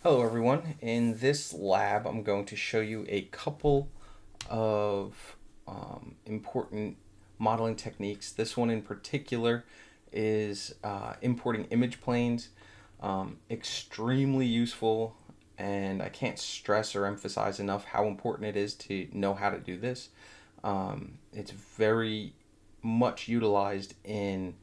Hello everyone. In this lab, I'm going to show you a couple of important modeling techniques. This one in particular is importing image planes. Extremely useful, and I can't stress or emphasize enough how important it is to know how to do this. It's very much utilized in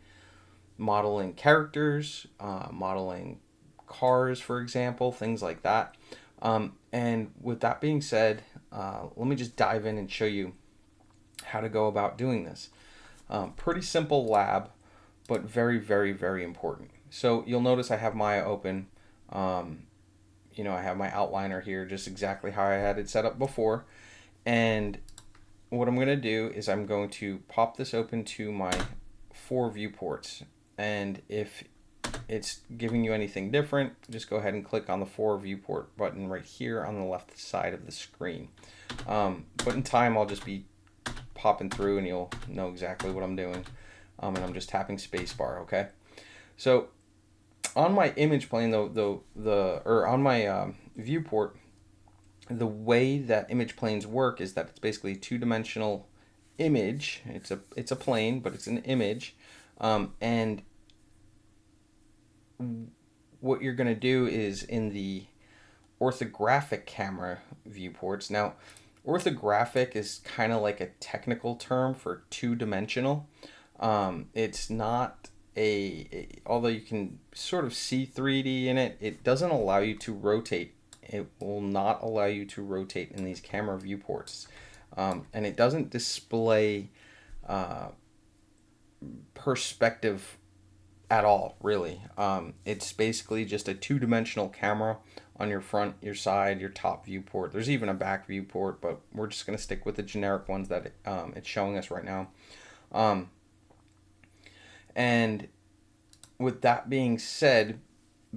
modeling characters, modeling cars, for example, things like that. And with that being said, let me just dive in and show you how to go about doing this. Pretty simple lab, but very, very, very important. So you'll notice I have Maya open. Um, I have my outliner here, just exactly how I had it set up before. And what I'm going to do is I'm going to pop this open to my 4 viewports. And if it's giving you anything different, just go ahead and click on the 4 viewport button right here on the left side of the screen. But in time, I'll just be popping through and you'll know exactly what I'm doing. And I'm just tapping spacebar, okay? So on my image plane, or on my viewport, the way that image planes work is that it's basically a two-dimensional image. It's a plane, but it's an image, and what you're going to do is in the orthographic camera viewports. Now, orthographic is kind of like a technical term for two-dimensional. It's not although you can sort of see 3D in it, it doesn't allow you to rotate. It will not allow you to rotate in these camera viewports. And it doesn't display uh, perspective at all, really. It's basically just a two-dimensional camera on your front, your side, your top viewport. There's even a back viewport, but we're just going to stick with the generic ones that it's showing us right now. Um, and with that being said,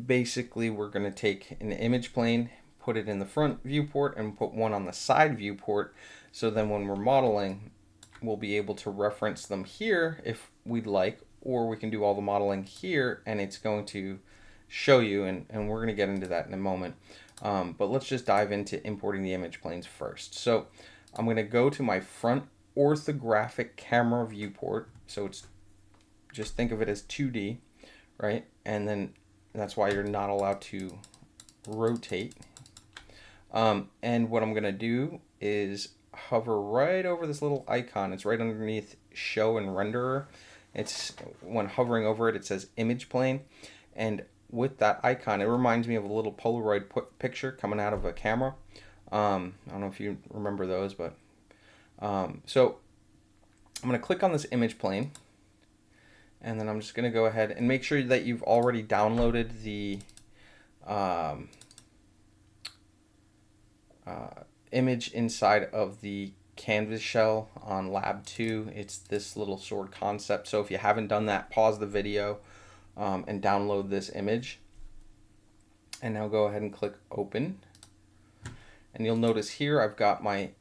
basically we're going to take an image plane, put it in the front viewport, and put one on the side viewport. So then when we're modeling, we'll be able to reference them here if we'd like, or we can do all the modeling here and it's going to show you, and we're going to get into that in a moment. But let's just dive into importing the image planes first. So I'm going to go to my front orthographic camera viewport. So it's just think of it as 2D, right? And then that's why you're not allowed to rotate. And what I'm going to do is hover right over this little icon. It's right underneath show and renderer. It's when hovering over it, it says image plane. And with that icon, it reminds me of a little Polaroid picture coming out of a camera. I don't know if you remember those, but so I'm going to click on this image plane. And then I'm just going to go ahead and make sure that you've already downloaded the image inside of the canvas shell on lab 2. It's this little sword concept. So if you haven't done that, pause the video and download this image. And now go ahead and click open. And you'll notice here I've got my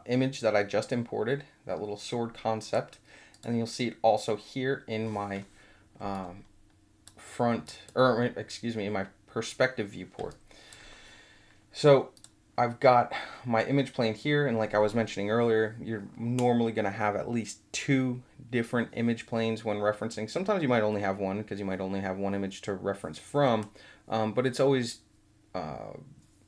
image that I just imported, that little sword concept. And you'll see it also here in my in my perspective viewport. So I've got my image plane here, and like I was mentioning earlier, you're normally going to have at least 2 different image planes when referencing. Sometimes you might only have one because you might only have one image to reference from, but it's always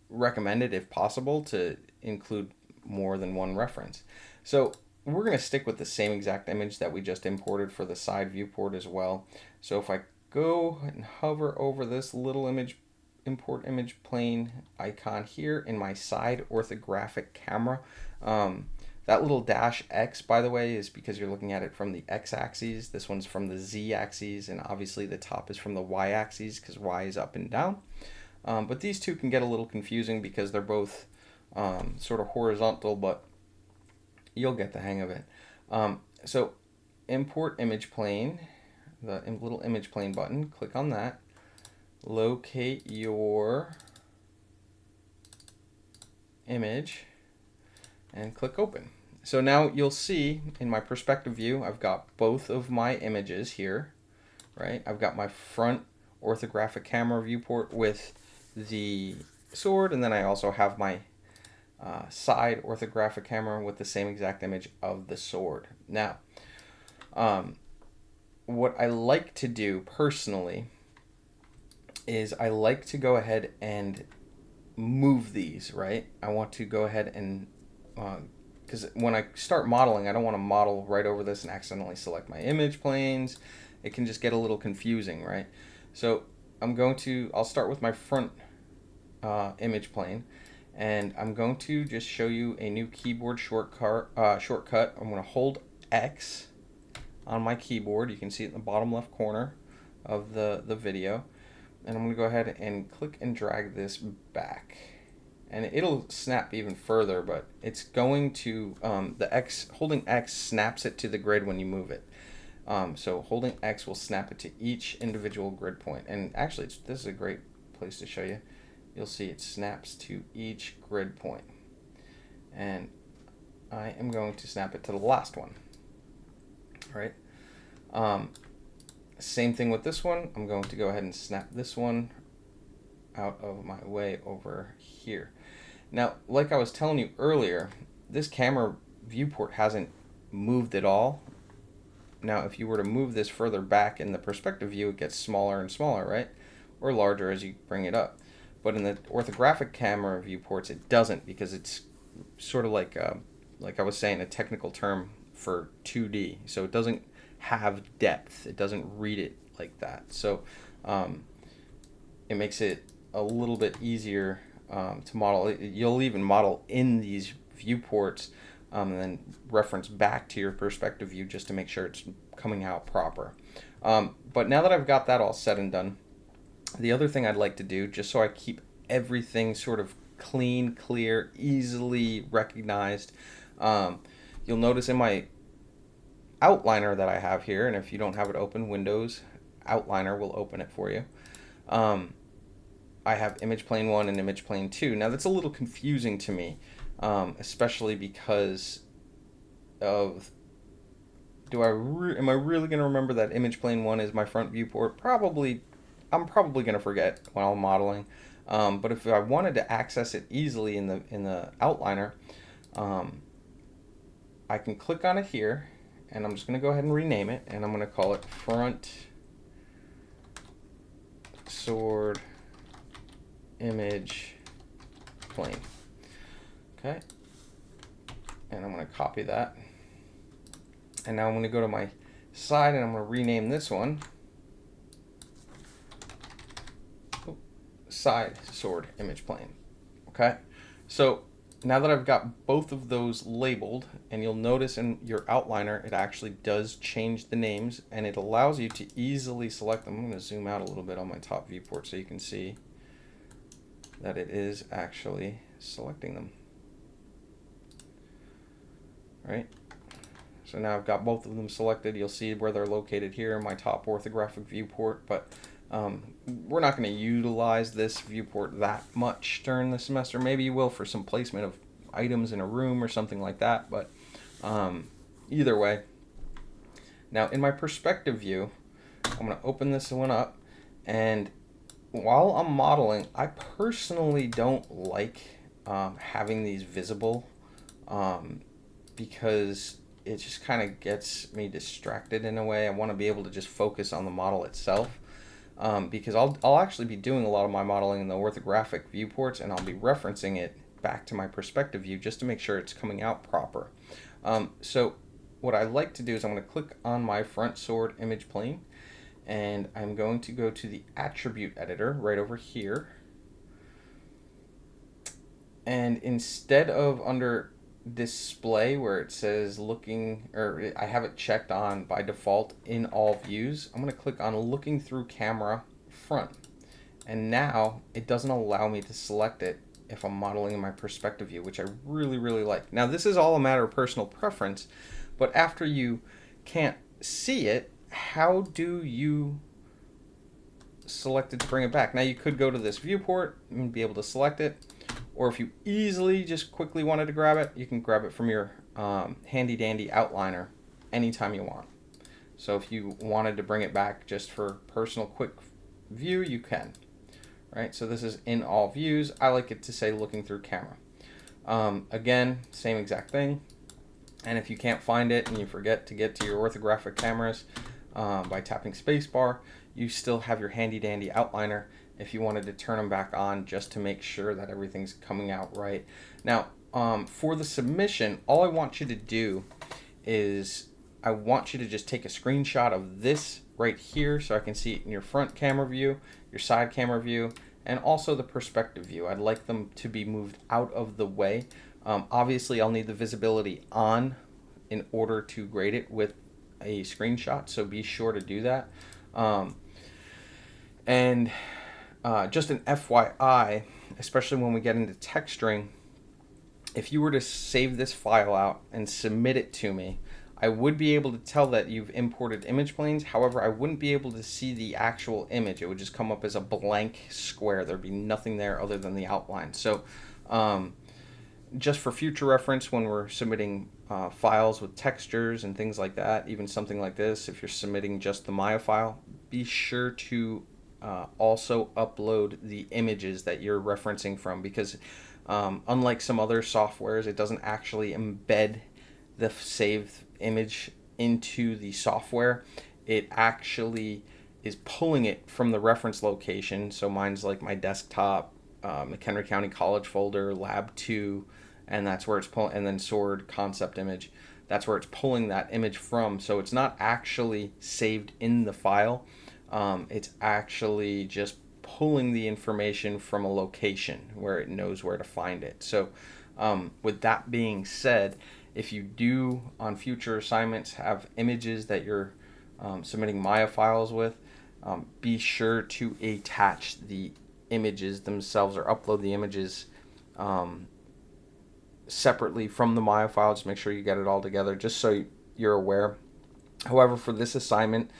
recommended, if possible, to include more than one reference. So we're going to stick with the same exact image that we just imported for the side viewport as well. So if I go and hover over this little import image plane icon here in my side orthographic camera, that little -X, by the way, is because you're looking at it from the x-axis. This one's from the z-axis, and obviously the top is from the y-axis because y is up and down. But these two can get a little confusing because they're both sort of horizontal, but you'll get the hang of it. So import image plane, the little image plane button, click on that, locate your image, and click open. So now you'll see in my perspective view, I've got both of my images here, right? I've got my front orthographic camera viewport with the sword, and then I also have my side orthographic camera with the same exact image of the sword. Now, what I like to do personally is I like to go ahead and move these, right? I want to go ahead and, because when I start modeling, I don't want to model right over this and accidentally select my image planes. It can just get a little confusing, right? So I'll start with my front image plane, and I'm going to just show you a new keyboard shortcut. I'm going to hold X on my keyboard. You can see it in the bottom left corner of the video. And I'm going to go ahead and click and drag this back. And it'll snap even further, but it's going to, holding X snaps it to the grid when you move it. So holding X will snap it to each individual grid point. And actually, this is a great place to show you. You'll see it snaps to each grid point. And I am going to snap it to the last one. All right. Same thing with this one. I'm going to go ahead and snap this one out of my way over here. Now, like I was telling you earlier, this camera viewport hasn't moved at all. Now, if you were to move this further back in the perspective view, it gets smaller and smaller, right? Or larger as you bring it up. But in the orthographic camera viewports, it doesn't, because it's sort of like I was saying, a technical term for 2D. So it doesn't have depth. It doesn't read it like that. So it makes it a little bit easier to model. You'll even model in these viewports and then reference back to your perspective view just to make sure it's coming out proper. But now that I've got that all said and done, the other thing I'd like to do, just so I keep everything sort of clean, clear, easily recognized, you'll notice in my outliner that I have here, and if you don't have it open, Windows outliner will open it for you. I have image plane 1 and image plane 2. Now that's a little confusing to me, especially because of, am I really going to remember that image plane 1 is my front viewport? Probably. I'm probably going to forget while I'm modeling. But if I wanted to access it easily in the outliner, I can click on it here, and I'm just going to go ahead and rename it, and I'm going to call it front sword image plane. Okay, and I'm going to copy that, and now I'm going to go to my side, and I'm going to rename this one side sword image plane. Okay, so now that I've got both of those labeled, and you'll notice in your outliner it actually does change the names, and it allows you to easily select them. I'm going to zoom out a little bit on my top viewport so you can see that it is actually selecting them. Right, so now I've got both of them selected. You'll see where they're located here in my top orthographic viewport, but we're not going to utilize this viewport that much during the semester. Maybe you will for some placement of items in a room or something like that, but either way. Now in my perspective view, I'm going to open this one up, and while I'm modeling, I personally don't like having these visible because it just kind of gets me distracted in a way. I want to be able to just focus on the model itself. Because I'll actually be doing a lot of my modeling in the orthographic viewports, and I'll be referencing it back to my perspective view just to make sure it's coming out proper. So what I like to do is I'm going to click on my front sword image plane, and I'm going to go to the attribute editor right over here. And instead of under display where it says looking, or I have it checked on by default in all views, I'm going to click on looking through camera front, and now it doesn't allow me to select it if I'm modeling in my perspective view, which I really like. Now this is all a matter of personal preference, but after you can't see it, how do you select it to bring it back? Now you could go to this viewport and be able to select it, or if you easily just quickly wanted to grab it, you can grab it from your handy dandy outliner anytime you want. So if you wanted to bring it back just for personal quick view, you can. right? So this is in all views. I like it to say looking through camera. Again, same exact thing. And if you can't find it and you forget to get to your orthographic cameras by tapping spacebar, you still have your handy dandy outliner if you wanted to turn them back on just to make sure that everything's coming out right. Now, for the submission, all I want you to do is I want you to just take a screenshot of this right here so I can see it in your front camera view, your side camera view, and also the perspective view. I'd like them to be moved out of the way. Obviously, I'll need the visibility on in order to grade it with a screenshot, so be sure to do that. And just an FYI, especially when we get into texturing, if you were to save this file out and submit it to me, I would be able to tell that you've imported image planes. However, I wouldn't be able to see the actual image. It would just come up as a blank square. There'd be nothing there other than the outline. So just for future reference, when we're submitting files with textures and things like that, even something like this, if you're submitting just the Maya file, be sure to also upload the images that you're referencing from, because unlike some other softwares, it doesn't actually embed the saved image into the software. It actually is pulling it from the reference location. So mine's like my desktop, McHenry County College folder, Lab 2, and that's where it's pulling, and then Sword concept image. That's where it's pulling that image from. So it's not actually saved in the file. It's actually just pulling the information from a location where it knows where to find it. So with that being said, if you do on future assignments have images that you're submitting Maya files with, be sure to attach the images themselves or upload the images separately from the Maya file. Just make sure you get it all together just so you're aware. However, for this assignment,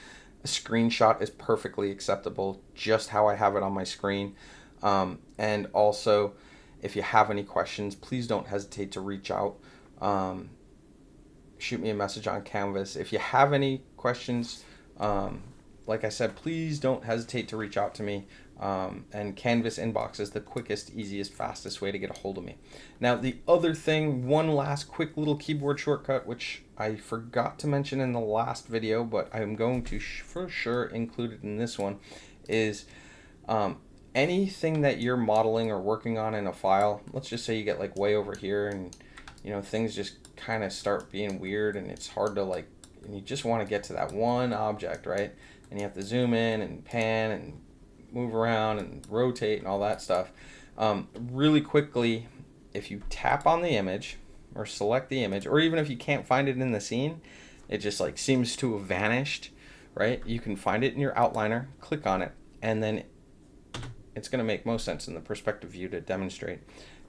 a screenshot is perfectly acceptable, just how I have it on my screen. And also, if you have any questions, please don't hesitate to reach out. Shoot me a message on Canvas. If you have any questions, like I said, please don't hesitate to reach out to me. And Canvas inbox is the quickest, easiest, fastest way to get a hold of me. Now, the other thing, one last quick little keyboard shortcut, which I forgot to mention in the last video, but I'm going to for sure include it in this one, is anything that you're modeling or working on in a file. Let's just say you get like way over here and things just kind of start being weird and it's hard to and you just want to get to that one object, right? And you have to zoom in and pan and move around and rotate and all that stuff. Really quickly, if you tap on the image or select the image, or even if you can't find it in the scene, it just seems to have vanished, right? You can find it in your outliner, click on it, and then it's going to make most sense in the perspective view to demonstrate.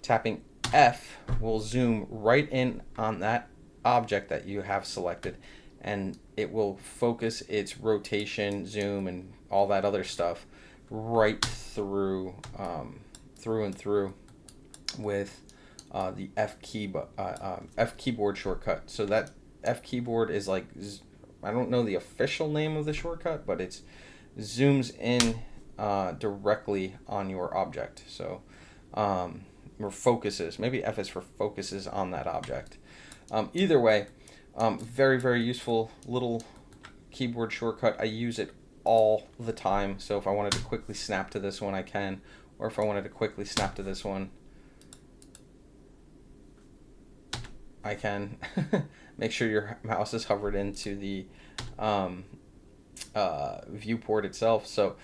Tapping F will zoom right in on that object that you have selected, and it will focus its rotation, zoom, and all that other stuff right through and through with the F keyboard shortcut. So that F keyboard is I don't know the official name of the shortcut, but it's zooms in directly on your object. So or focuses, maybe F is for focuses on that object. Either way, very, very useful little keyboard shortcut. I use it all the time. So if I wanted to quickly snap to this one, I can. Or if I wanted to quickly snap to this one, I can. Make sure your mouse is hovered into the viewport itself. So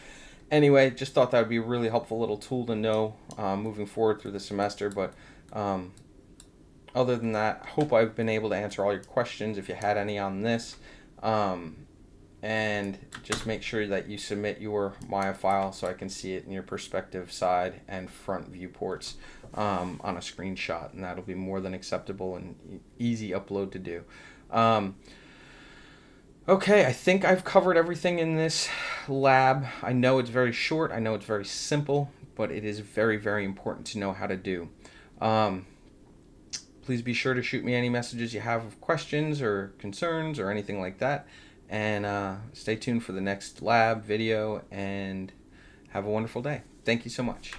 anyway, just thought that would be a really helpful little tool to know moving forward through the semester. But other than that, hope I've been able to answer all your questions if you had any on this. And just make sure that you submit your Maya file so I can see it in your perspective side and front viewports on a screenshot, and that'll be more than acceptable and easy upload to do. Okay, I think I've covered everything in this lab. I know it's very short, I know it's very simple, but it is very, very important to know how to do. Please be sure to shoot me any messages you have of questions or concerns or anything like that. And stay tuned for the next lab video, and have a wonderful day. Thank you so much.